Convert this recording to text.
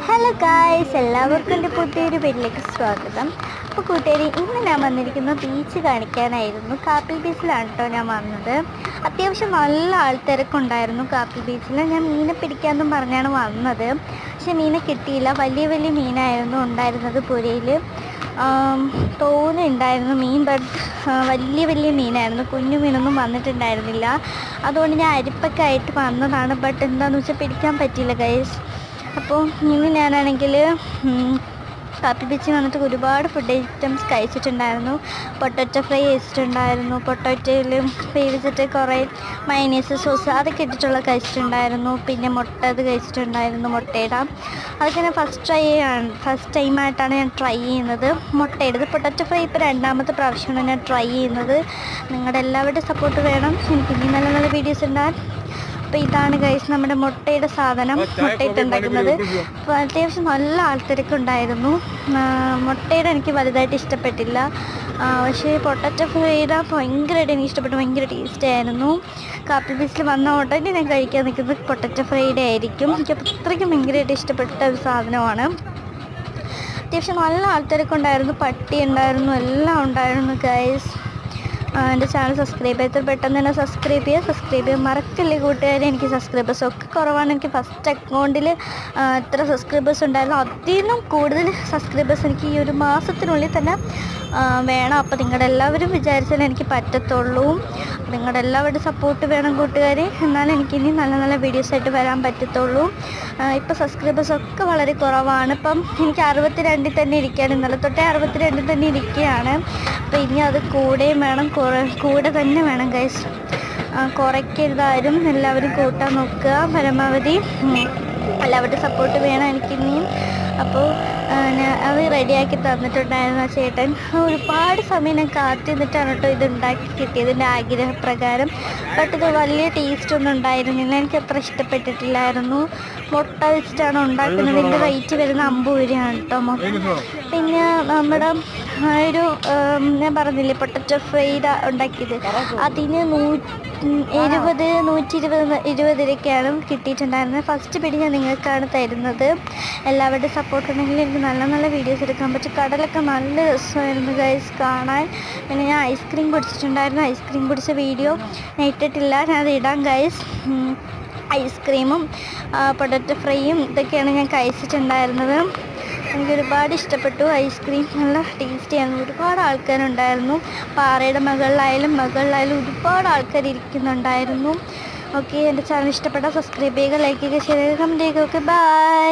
Hello guys, എല്ലാവർക്കും എൻ്റെ പുതിയൊരു വീട്ടിലേക്ക് സ്വാഗതം. അപ്പോൾ കൂട്ടുകാരി, ഇന്ന് ഞാൻ വന്നിരിക്കുന്നത് ബീച്ച് കാണിക്കാനായിരുന്നു. കാപ്പിൽ ബീച്ചിലാണ് കേട്ടോ ഞാൻ വന്നത്. അത്യാവശ്യം നല്ല ആൾത്തിരക്കുണ്ടായിരുന്നു കാപ്പിൽ ബീച്ചിൽ. ഞാൻ മീനെ പിടിക്കാമെന്നും പറഞ്ഞാണ് വന്നത്, പക്ഷെ മീനെ കിട്ടിയില്ല. വലിയ വലിയ മീനായിരുന്നു ഉണ്ടായിരുന്നത് പുഴയിൽ. തോന്നുന്നുണ്ടായിരുന്നു മീൻ, ബട്ട് വലിയ വലിയ മീനായിരുന്നു. കുഞ്ഞു മീനൊന്നും വന്നിട്ടുണ്ടായിരുന്നില്ല. അതുകൊണ്ട് ഞാൻ അരിപ്പൊക്കെ ആയിട്ട് വന്നതാണ്. ബട്ട് എന്താണെന്ന് വെച്ചാൽ പിടിക്കാൻ പറ്റിയില്ല ഗൈസ്. അപ്പോൾ ഇന്ന് ഞാനാണെങ്കിൽ കാപ്പി ബീച്ചിൽ വന്നിട്ട് ഒരുപാട് ഫുഡ് ഐറ്റംസ് കഴിച്ചിട്ടുണ്ടായിരുന്നു. പൊട്ടാറ്റോ ഫ്രൈ കഴിച്ചിട്ടുണ്ടായിരുന്നു. പൊട്ടാറ്റോയിൽ വേവിച്ചിട്ട് കുറേ മയനീസ് സോസ് അതൊക്കെ ഇട്ടിട്ടുള്ള കഴിച്ചിട്ടുണ്ടായിരുന്നു. പിന്നെ മുട്ട അത് കഴിച്ചിട്ടുണ്ടായിരുന്നു, മുട്ടയുടെ. അതൊക്കെ ഞാൻ ഫസ്റ്റ് ടൈമായിട്ടാണ് ഞാൻ ട്രൈ ചെയ്യുന്നത് മുട്ടയുടെ. പൊട്ടാറ്റോ ഫ്രൈ ഇപ്പോൾ രണ്ടാമത്തെ പ്രാവശ്യമാണ് ഞാൻ ട്രൈ ചെയ്യുന്നത്. നിങ്ങളുടെ എല്ലാവരുടെയും സപ്പോർട്ട് വേണം എനിക്ക് ഇനി നല്ല നല്ല വീഡിയോസ് ഉണ്ടാകാൻ. അപ്പോൾ ഇതാണ് ഗൈസ് നമ്മുടെ മുട്ടയുടെ സാധനം, മുട്ടയിട്ടുണ്ടാക്കുന്നത്. അപ്പോൾ അത്യാവശ്യം നല്ല ആൾത്തിരക്കുണ്ടായിരുന്നു. മുട്ടയുടെ എനിക്ക് വലുതായിട്ട് ഇഷ്ടപ്പെട്ടില്ല, പക്ഷേ പൊട്ടാറ്റോ ഫ്രൈയുടെ ഭയങ്കരമായിട്ട് എനിക്ക് ഇഷ്ടപ്പെട്ടു. ഭയങ്കര ടേസ്റ്റ് ആയിരുന്നു. കാപ്പി ബീച്ചിൽ വന്ന ഉടനെ ഞാൻ കഴിക്കാൻ നിൽക്കുന്നത് പൊട്ടാറ്റോ ഫ്രൈയുടെ ആയിരിക്കും. എനിക്ക് അത്രയ്ക്കും ഭയങ്കരമായിട്ട് ഇഷ്ടപ്പെട്ട ഒരു സാധനമാണ്. അത്യാവശ്യം നല്ല ആൾത്തിരക്കുണ്ടായിരുന്നു, പട്ടി ഉണ്ടായിരുന്നു, എല്ലാം ഉണ്ടായിരുന്നു ഗൈസ്. എൻ്റെ ചാനൽ സബ്സ്ക്രൈബ് ചെയ്ത് പെട്ടെന്ന് തന്നെ സബ്സ്ക്രൈബ് ചെയ്യുക മറക്കല്ലേ കൂട്ടുകാരെ. എനിക്ക് സബ്സ്ക്രൈബേഴ്സ് ഒക്കെ കുറവാണ്. എനിക്ക് ഫസ്റ്റ് അക്കൗണ്ടിൽ എത്ര സബ്സ്ക്രൈബേഴ്സ് ഉണ്ടായിരുന്നു അതിൽ നിന്നും കൂടുതൽ സബ്സ്ക്രൈബേഴ്സ് എനിക്ക് ഈ ഒരു മാസത്തിനുള്ളിൽ തന്നെ വേണം. അപ്പോൾ നിങ്ങളുടെ എല്ലാവരും വിചാരിച്ചാലേ എനിക്ക് പറ്റത്തുള്ളൂ. നിങ്ങളുടെ എല്ലാവരുടെയും സപ്പോർട്ട് വേണം കൂട്ടുകാരെ, എന്നാലും എനിക്കിനി നല്ല നല്ല വീഡിയോസായിട്ട് വരാൻ പറ്റത്തുള്ളൂ. ഇപ്പോൾ സബ്സ്ക്രൈബേഴ്സ് ഒക്കെ വളരെ കുറവാണ്. ഇപ്പം എനിക്ക് 62 തന്നെ ഇരിക്കുകയാണ്. ഇന്നലെ തൊട്ടേ 62 തന്നെ ഇരിക്കുകയാണ്. അപ്പോൾ ഇനി അത് കൂടെയും വേണം, കൂടെ തന്നെ വേണം ഗൈസ്. കുറയ്ക്കരുതാരും, എല്ലാവരും കൂട്ടാൻ നോക്കുക പരമാവധി. എല്ലാവരുടെയും സപ്പോർട്ട് വേണം എനിക്കിനിയും. അപ്പോൾ അത് റെഡിയാക്കി തന്നിട്ടുണ്ടായിരുന്നു ആ ചേട്ടൻ. ഒരുപാട് സമയം ഞാൻ കാത്തിരുന്നിട്ടാണ് കേട്ടോ ഇത് ഉണ്ടാക്കി കിട്ടിയത് എൻ്റെ ആഗ്രഹപ്രകാരം. ബട്ട് ഇത് വലിയ ടേസ്റ്റൊന്നും ഉണ്ടായിരുന്നില്ല, എനിക്ക് അത്ര ഇഷ്ടപ്പെട്ടിട്ടില്ലായിരുന്നു. മുട്ട വെച്ചിട്ടാണ് ഉണ്ടാക്കുന്നത്. ഇതിൻ്റെ റേറ്റ് വരുന്ന 50 രൂപയാണ് കേട്ടോ. പിന്നെ നമ്മുടെ ഒരു ഞാൻ പറഞ്ഞില്ലേ പൊട്ടാറ്റോ ഫ്രൈഡ് ഉണ്ടാക്കിയത്, അതിന് 120 രൂപയ്ക്കാണ് കിട്ടിയിട്ടുണ്ടായിരുന്നത്. ഫസ്റ്റ് പിടി ഞാൻ നിങ്ങൾക്കാണ് തരുന്നത്. എല്ലാവരുടെയും സപ്പോർട്ട് ഉണ്ടെങ്കിൽ എനിക്ക് നല്ല നല്ല വീഡിയോസ് എടുക്കാൻ പറ്റും. കടലൊക്കെ നല്ല രസമായിരുന്നു ഗൈസ് കാണാൻ. പിന്നെ ഞാൻ ഐസ്ക്രീം കുടിച്ചിട്ടുണ്ടായിരുന്നു. ഐസ്ക്രീം കുടിച്ച വീഡിയോ ഞാൻ ഇട്ടിട്ടില്ല, ഞാൻ അത് ഇടാം ഗൈസ്. ഐസ്ക്രീമും പൊട്ടാറ്റോ ഫ്രൈയും ഇതൊക്കെയാണ് ഞാൻ കഴിച്ചിട്ടുണ്ടായിരുന്നത്. എനിക്ക് ഒരുപാട് ഇഷ്ടപ്പെട്ടു. ഐസ്ക്രീം നല്ല ടേസ്റ്റിയായിരുന്നു. ഒരുപാട് ആൾക്കാരുണ്ടായിരുന്നു. പാറയുടെ മുകളിലായാലും ഒരുപാട് ആൾക്കാർ ഇരിക്കുന്നുണ്ടായിരുന്നു. ഓക്കെ, എൻ്റെ ചാനൽ ഇഷ്ടപ്പെട്ടാൽ സബ്സ്ക്രൈബ് ചെയ്യുക, ലൈക്ക് ചെയ്യുക, ഷെയർ ചെയ്യുക, കമൻറ്റ് ചെയ്യുക. Okay, by.